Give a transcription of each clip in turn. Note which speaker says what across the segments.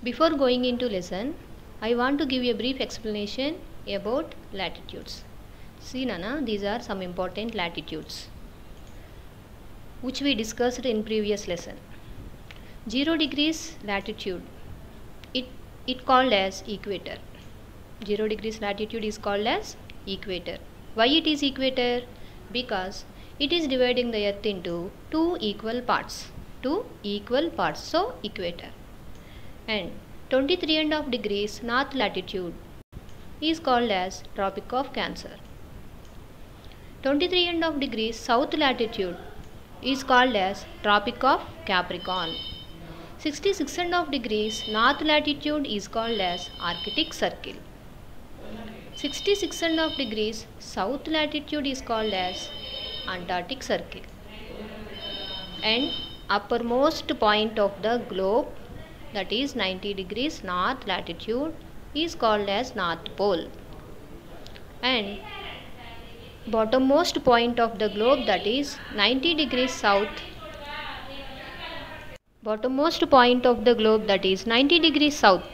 Speaker 1: Before going into lesson, I want to give a brief explanation about latitudes. See Nana, these are some important latitudes which we discussed in previous lesson. 0 degrees latitude, it called as equator. 0 degrees latitude is called as equator. Why it is equator? Because it is dividing the earth into two equal parts. So equator. And 23.5 degrees north latitude is called as Tropic of Cancer. 23.5 degrees south latitude is called as Tropic of Capricorn. 66.5 degrees north latitude is called as Arctic Circle. 66.5 degrees south latitude is called as Antarctic Circle. And uppermost point of the globe, that is 90 degrees north latitude, is called as North Pole. And bottommost point of the globe, that is 90 degrees south, bottommost point of the globe, that is 90 degrees south,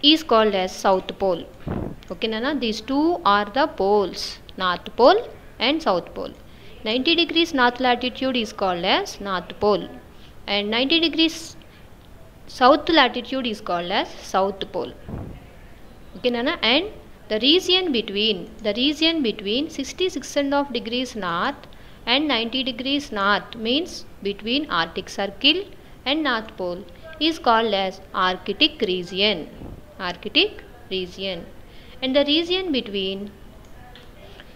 Speaker 1: is called as South Pole. Okay Nana, these two are the poles, North Pole and South Pole. 90 degrees north latitude is called as North Pole and 90 degrees south latitude is called as South Pole. Okay Nana, and the region between 66.5 degrees north and 90 degrees north, means between Arctic Circle and North Pole, is called as Arctic region. And the region between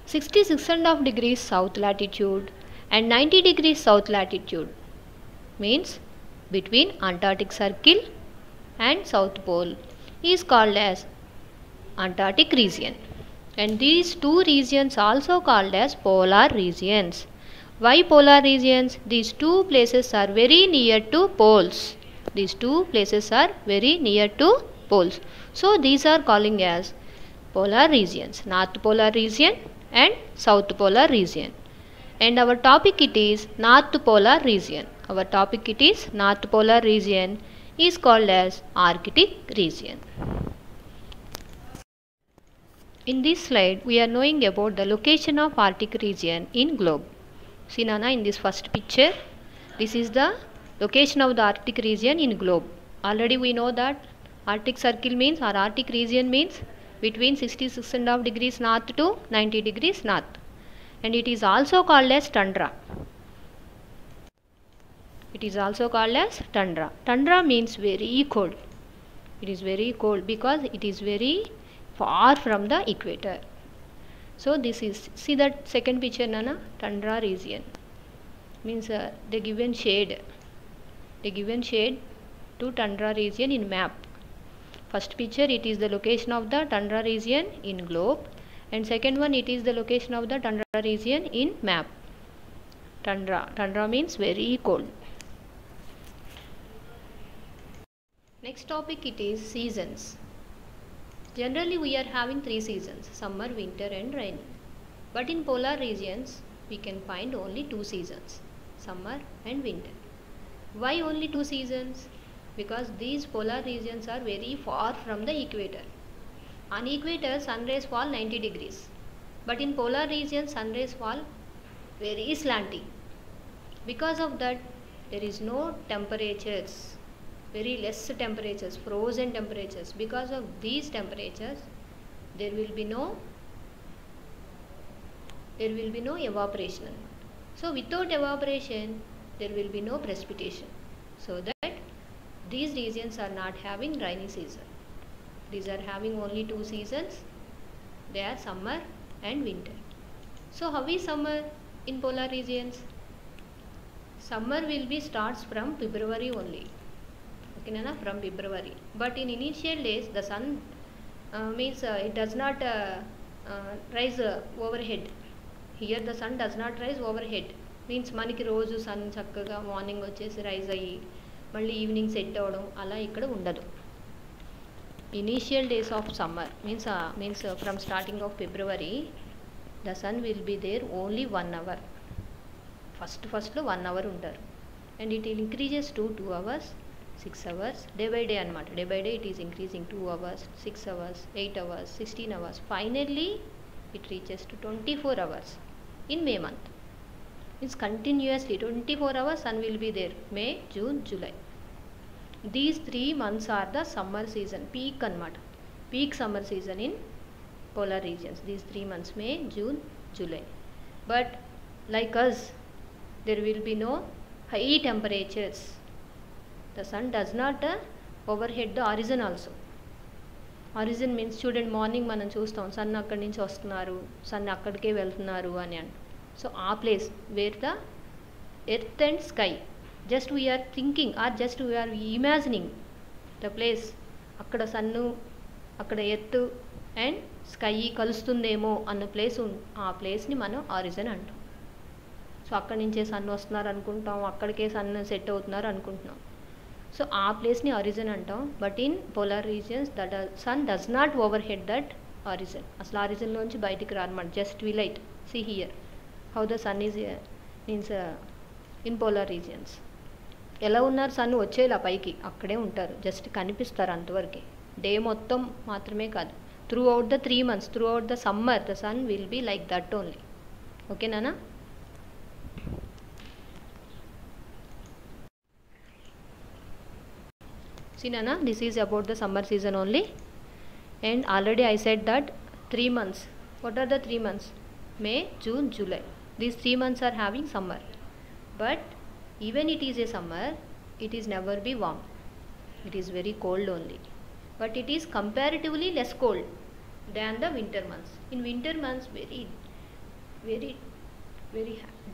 Speaker 1: 66.5 degrees south latitude and 90 degrees south latitude, means between Antarctic Circle and South Pole, is called as Antarctic region. And these two regions also called as polar regions. Why polar regions? These two places are very near to poles. So these are calling as polar regions, North Polar region and South Polar region. And our topic it is North Polar region. Is called as Arctic region. In this slide, we are knowing about the location of Arctic region in globe. See Nana, in this first picture, this is the location of the Arctic region in globe. Already we know that Arctic Circle means, or Arctic region means, between 66.5 degrees north to 90 degrees north. And it is also called as tundra. Tundra means very cold. It is very cold because it is very far from the equator. So this is, see that second picture Nana, tundra region means they given shade to tundra region in map. First picture, it is the location of the tundra region in globe, and second one, it is the location of the tundra region in map. Tundra means very cold. Next topic, it is seasons. Generally we are having 3 seasons, summer, winter and rainy. But in polar regions we can find only 2 seasons, summer and winter. Why only 2 seasons? Because these polar regions are very far from the equator. On equator sun rays fall 90 degrees. But in polar regions sun rays fall very slanty. Because of that there is no temperatures, very less temperatures, frozen temperatures. Because of these temperatures there will be no evaporation. So without evaporation there will be no precipitation. So that these regions are not having rainy season. These are having only 2 seasons. They are summer and winter. So how is summer in polar regions? Summer will be starts from February only. Okay, Nana, from February. But in initial days the sun means it does not rise overhead. Here the sun does not rise overhead. Means maniki roju sun chakkaga morning vachesi rise ayyi malli evening set avadam ala ikkada undadu. Initial days of summer means from starting of February the sun will be there only 1 hour. First lo 1 hour untaru and it increases to 2 hours 6 hours day by day anamata. Day by day it is increasing 2 hours, 6 hours, 8 hours, 16 hours. Finally it reaches to 24 hours in May month. It's continuously 24 hours sun will be there. May, June, July. These 3 months are the summer season, peak anamata. Peak summer season in polar regions. These 3 months, May, June, July. But like us, there will be no high temperatures. The sun does not overhead the horizon also. Horizon means చూడండి morning మనం చూస్తాం sun అక్కడి నుంచి వస్తున్నారు, sun అక్కడికే వెళ్తున్నారు అని అంట. సో ఆ place where the earth and sky just we're thinking or just we're imagining the place, అక్కడ సన్ను అక్కడ ఎర్త్ అండ్ స్కై కలుస్తుందేమో అన్న ప్లేస్, ఆ ప్లేస్ని మనం హారిజన్ అంటాం. సో అక్కడి నుంచే సన్ వస్తున్నారు అనుకుంటాం, అక్కడికే సన్ సెట్ అవుతున్నారు అనుకుంటున్నాం. సో ఆ ప్లేస్ని హారిజన్ అంటాం. But in polar regions that sun does not overhead that horizon. అసలు హారిజన్లోంచి బయటికి రానమాట, just twilight. See here how the sun is means in polar regions. ఎలా ఉన్నారు, సన్ వచ్చేలా పైకి అక్కడే ఉంటారు, జస్ట్ కనిపిస్తారు అంతవరకే. డే మొత్తం మాత్రమే కాదు, throughout the 3 months, throughout the summer the sun will be like that only. ఓకేనా? See Nana, this is about the summer season only, and already I said that 3 months. What are the 3 months? May, June, July. These 3 months are having summer. But even it is a summer, it is never be warm. It is very cold only. But it is comparatively less cold than the winter months. In winter months, very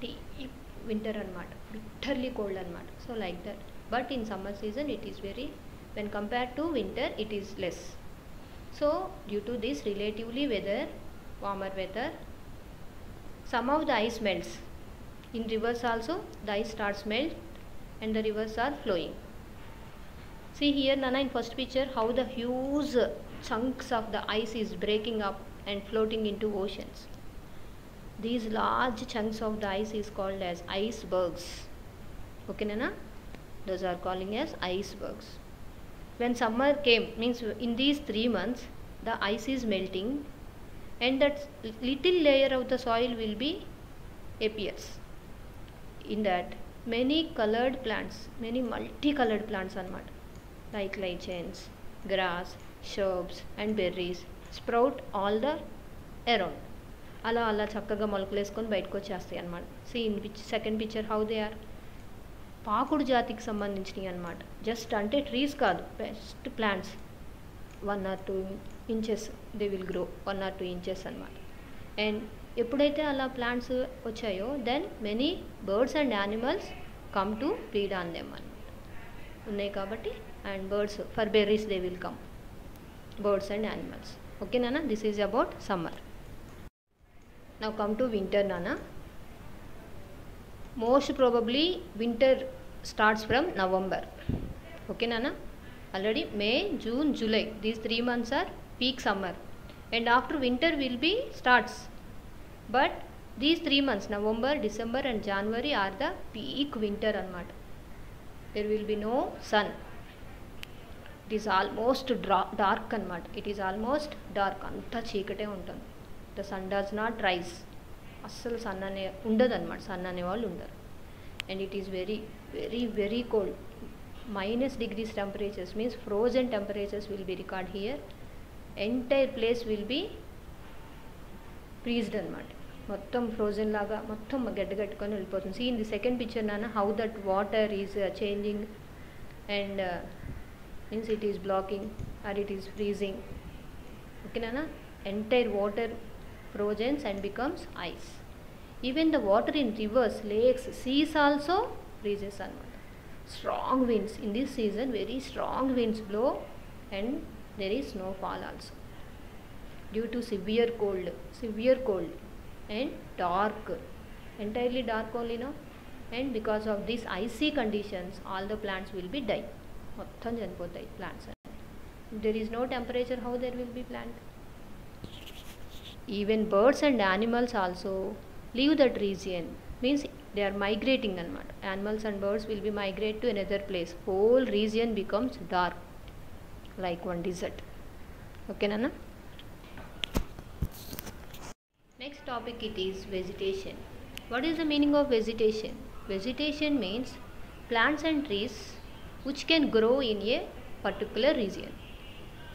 Speaker 1: deep winter anamata, bitterly cold anamata. So like that. But in summer season, it is very, when compared to winter, it is less. So due to this relatively warmer weather, some of the ice melts. In rivers also the ice starts melt and the rivers are flowing. See here Nana, in first picture, how the huge chunks of the ice is breaking up and floating into oceans. These large chunks of the ice is called as icebergs. Okay Nana, those are calling as icebergs. When summer came, means in these 3 months the ice is melting and that little layer of the soil will be appears. In that many colored plants, many multicolored plants anamata, like lichens, grass, shrubs and berries sprout all the around. అలా చక్కగా మొలకలు వేసుకొని బయటకు వచ్చేస్తాయి అన్నమాట. See in second picture how they are. పాకుడు జాతికి సంబంధించినవి అనమాట. జస్ట్ అంటే ట్రీస్ కాదు, best plants. 1 or 2 inches they will grow, 1 or 2 inches అనమాట. అండ్ ఎప్పుడైతే అలా ప్లాంట్స్ వచ్చాయో then many birds and animals come to feed on them అనమాట. ఉన్నాయి కాబట్టి, and birds for berries they will come, birds and animals. Okay నాన్న, this is about summer. Now come to winter Nana. Most probably winter starts from November. Okay Nana, already May, June, July, these 3 months are peak summer, and after winter will be starts. But these 3 months, November, December and January, are the peak winter anamata. There will be no sun. It is almost dark anamata. It is almost dark, anta చీకటే ఉంటుంది. The sun does not rise. అస్సలు sun అనే ఉండదు అనమాట, sun అనేవాళ్ళు ఉండరు. And it is very very very cold. -degrees temperatures means frozen temperatures will be recorded here. Entire place will be freezed అనమాట. మొత్తం ఫ్రోజన్ లాగా మొత్తం గడ్డగట్టుకొని వెళ్ళిపోతుంది. See in the second picture నాన్న, how that water is changing and means it is blocking or it is freezing. Okay నాన్న, entire water frozen and becomes ice. Even the water in rivers, lakes, seas also freezes anamata. Strong winds in this season, very strong winds blow and there is snowfall also due to severe cold and dark, entirely dark only now. And because of these icy conditions, all the plants will be die, మొత్తం చనిపోతాయి plants. There is no temperature, how there will be plant? Even birds and animals also leave that region, means they are migrating అనమాట. Animals and birds will be migrate to another place. Whole region becomes dark like one desert. Okay nana. Next topic it is vegetation. What is the meaning of vegetation? Vegetation means plants and trees which can grow in a particular region.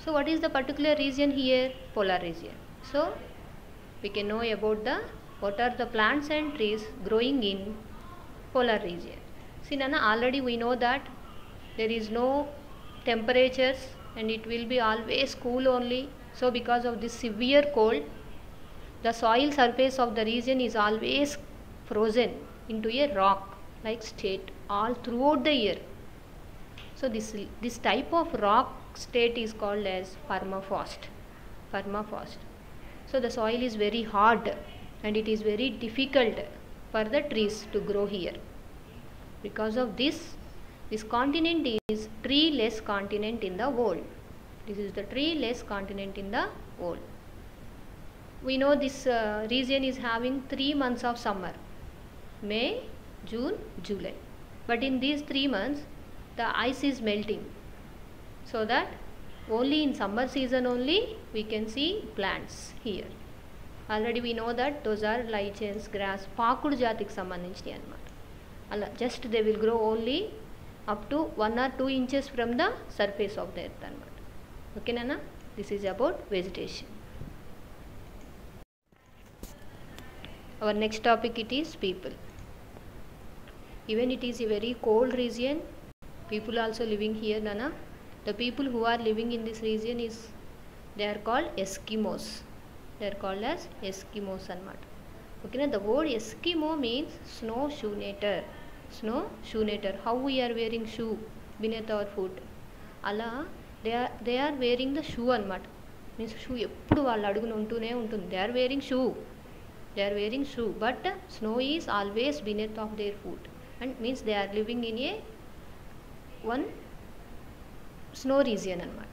Speaker 1: So what is the particular region here? Polar region. So we can know about what are the plants and trees growing in polar region. See nana, already we know that there is no temperatures and it will be always cool only. So because of this severe cold, the soil surface of the region is always frozen into a rock like state all throughout the year. So this type of rock state is called as permafrost. So the soil is very hard and it is very difficult for the trees to grow here. Because of this continent is tree-less continent in the world. This is the tree-less continent in the world. We know this region is having 3 months of summer: May, June, July. But in these 3 months the ice is melting, so that only in summer season only we can see plants here. Already we know that those are lichens, grass, paakudu జాతికి సంబంధించినవి అన్నమాట. అలా just they will grow only up to 1 or 2 inches from the surface of the earth అన్నమాట. Okay nana, this is about vegetation. Our next topic it is people. Even it is a very cold region, people also living here nana. The people who are living in this region is, they are called Eskimos. They are called as Eskimos anamata. Okay na, the word Eskimo means snowshoenator. Snowshoenator, how we are wearing shoe beneath our foot, ala they are wearing the shoe anamata. Means shoe eppudu vallu adugunu untune untundi. They are wearing shoe, but snow is always beneath of their foot, and means they are living in a one snow region అనమాట.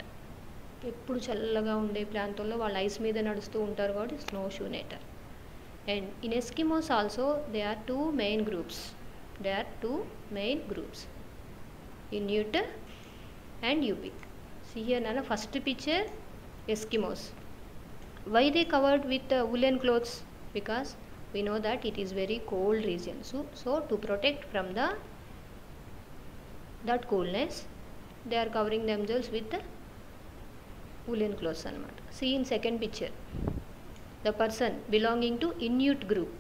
Speaker 1: ఎప్పుడు చల్లగా ఉండే ప్రాంతంలో వాళ్ళు ice మీద నడుస్తూ ఉంటారు కాబట్టి స్నో షూనేటర్. And in Eskimos also they are two main groups, Inuit and Yupik. See here నన్న first picture Eskimos. Why they covered with woolen clothes? Because we know that it is very cold region. So to protect from that coolness, they are covering themselves with woolen clothes anamata. See in second picture, the person belonging to Inuit group.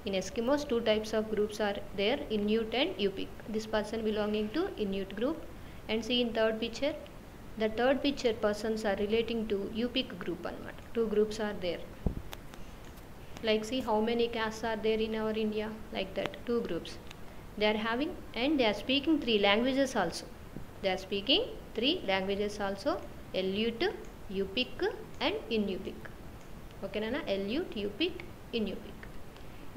Speaker 1: In Eskimos 2 types of groups are there, Inuit and Yupik. This person belonging to Inuit group. And see in third picture, the third picture persons are relating to Yupik group anamata. 2 groups are there. Like see how many castes are there in our India, like that 2 groups they are having, and they are speaking 3 languages also. Aleut, Yupik and Inupic. Okay nana, Aleut, Yupik, Inupic.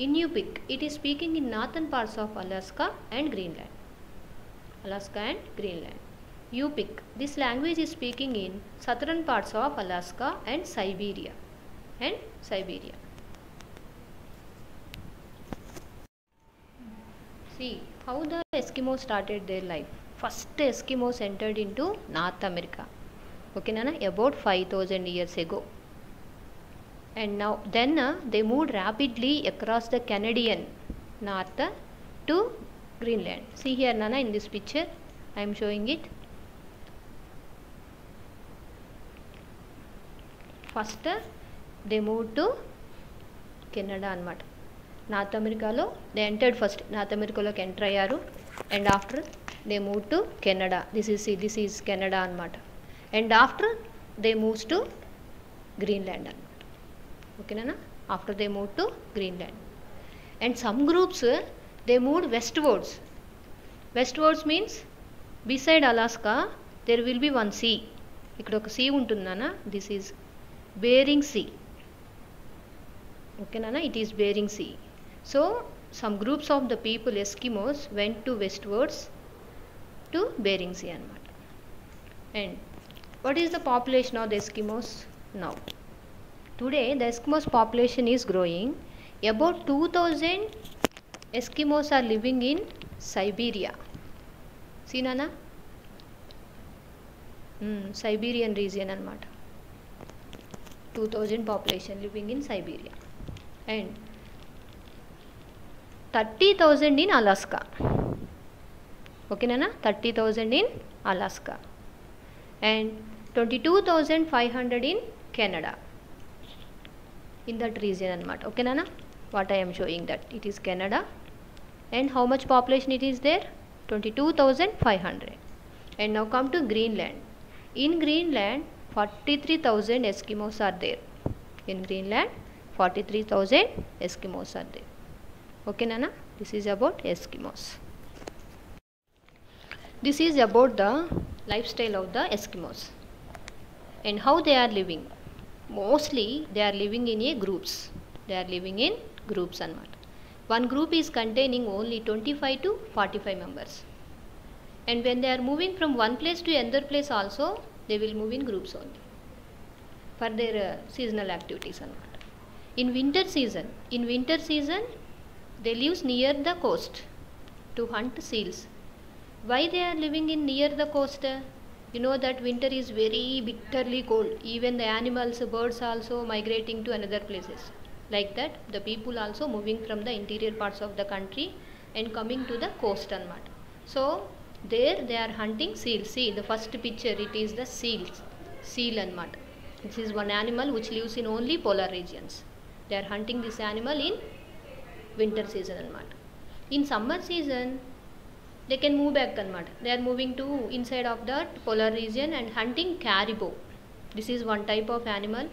Speaker 1: Inupic, it is speaking in northern parts of Alaska and Greenland. Yupik, this language is speaking in southern parts of Alaska and Siberia. See how the Eskimos started their life. First Eskimos entered into North America. Okay nana, about 5,000 years ago. And now then they moved rapidly across the Canadian north to Greenland. See here nana, in this picture I am showing it. First they moved to Canada anamata. North అమెరికాలో they entered first. North అమెరికాలోకి enter అయ్యారు. And after they move to Canada. This is Canada అనమాట. And after they moves to Greenland అనమాట. ఓకేనా, after they move to Greenland. And some groups they moved westwards. Westwards means beside Alaska there will be one sea. ఇక్కడ ఒక sea ఉంటుందన్నా, this is Bering sea. ఓకేనా, it is Bering sea. So some groups of the people, Eskimos, went to westwards to Bering Sea anamata. And what is the population of the Eskimos now? Today the Eskimos population is growing. About 2000 Eskimos are living in Siberia. See Nana? Siberian region anamata. 2000 population living in Siberia. And 30,000 in Alaska. Okay Nana? 30,000 in Alaska. And 22,500 in Canada. In that region anamata. Okay Nana? What I am showing that it is Canada. And how much population it is there? 22,500. And now come to Greenland. In Greenland, 43,000 Eskimos are there. In Greenland, 43,000 Eskimos are there. Okay Nana? This is about Eskimos. This is about the lifestyle of the Eskimos and how they are living. Mostly they are living in a groups. They are living in groups anamata. One group is containing only 25 to 45 members. And when they are moving from one place to another place also, they will move in groups only for their seasonal activities anamata. In winter season, they live near the coast to hunt seals. Why they are living in near the coast? You know that winter is very bitterly cold. Even the animals, birds also migrating to another places. Like that, the people also moving from the interior parts of the country and coming to the coast anamata. So there they are hunting seals. See the first picture, it is the seal anamata. This is one animal which lives in only polar regions. They are hunting this animal in winter season anamata. In summer season, they can move back anamata. They are moving to inside of the polar region and hunting caribou. This is one type of animal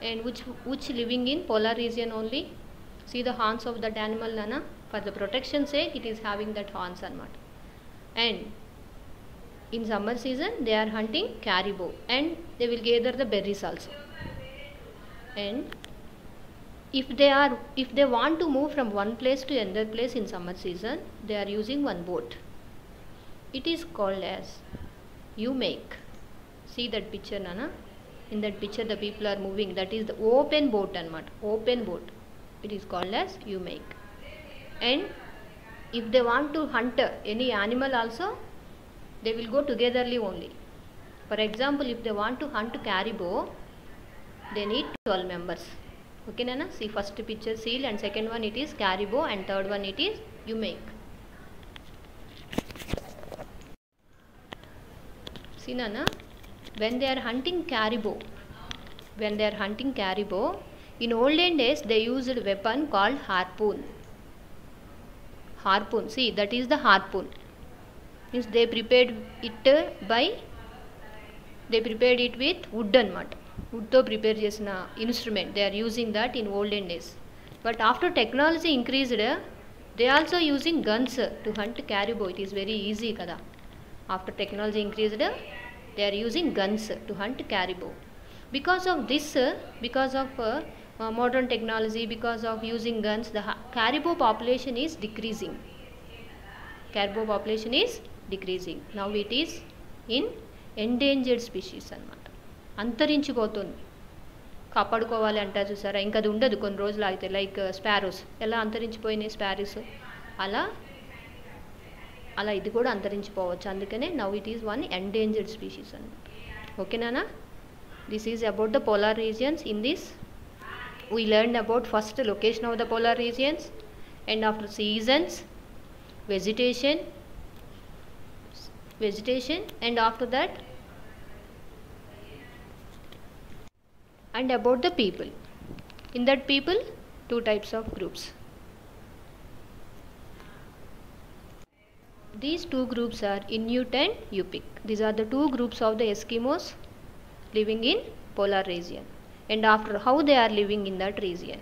Speaker 1: and which living in polar region only. See the horns of that animal Nana. For the protection sake, it is having that horns anamata. And in summer season, they are hunting caribou and they will gather the berries also. And if they want to move from one place to another place in summer season, they are using one boat. It is called as U-make. See that picture Nana. In that picture the people are moving. That is the open boat anamata. Open boat. It is called as U-make. And if they want to hunt any animal also, they will go togetherly only. For example, if they want to hunt caribou, they need 12 members. Okay Nana? See first picture seal and second one it is caribou and third one it is U-make. See Nana? When they are hunting caribou, in olden days they used a weapon called harpoon. Harpoon, see that is the harpoon. Means they prepared it with wood anamata. Wood to prepare chesina instrument. They are using that in olden days. But after technology increased, they also using guns to hunt caribou. It is very easy kada. After technology increased, they are using guns to hunt caribou. Because of this, modern technology, because of using guns, the caribou population is decreasing. Caribou population is decreasing. Now it is in endangered species అన్నమాట. అంతరించిపోతుంది. కాపాడుకోవాలి అంటారు చూసారా, ఇంకా అది ఉండదు కొన్ని రోజులు ఆగితే. లైక్ స్పారోస్ ఎలా అంతరించిపోయినాయి స్పారోస్, అలా ఇది కూడా అంతరించిపోవచ్చు. అందుకనే now it is one endangered species అన్నమాట. ఓకేనా? This is about the polar regions. In this we learned about first location of the polar regions, and after seasons, vegetation, and after that, and about the people. In that people, two types of groups. These two groups are Inuit and Yupik. These are the two groups of the Eskimos living in polar region, and after how they are living in that region.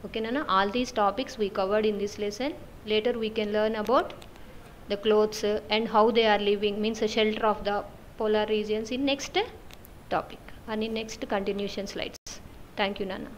Speaker 1: Okay Nana, all these topics we covered in this lesson. Later we can learn about the clothes and how they are living, means a shelter of the polar regions, in next topic and in next continuation slides. Thank you Nana.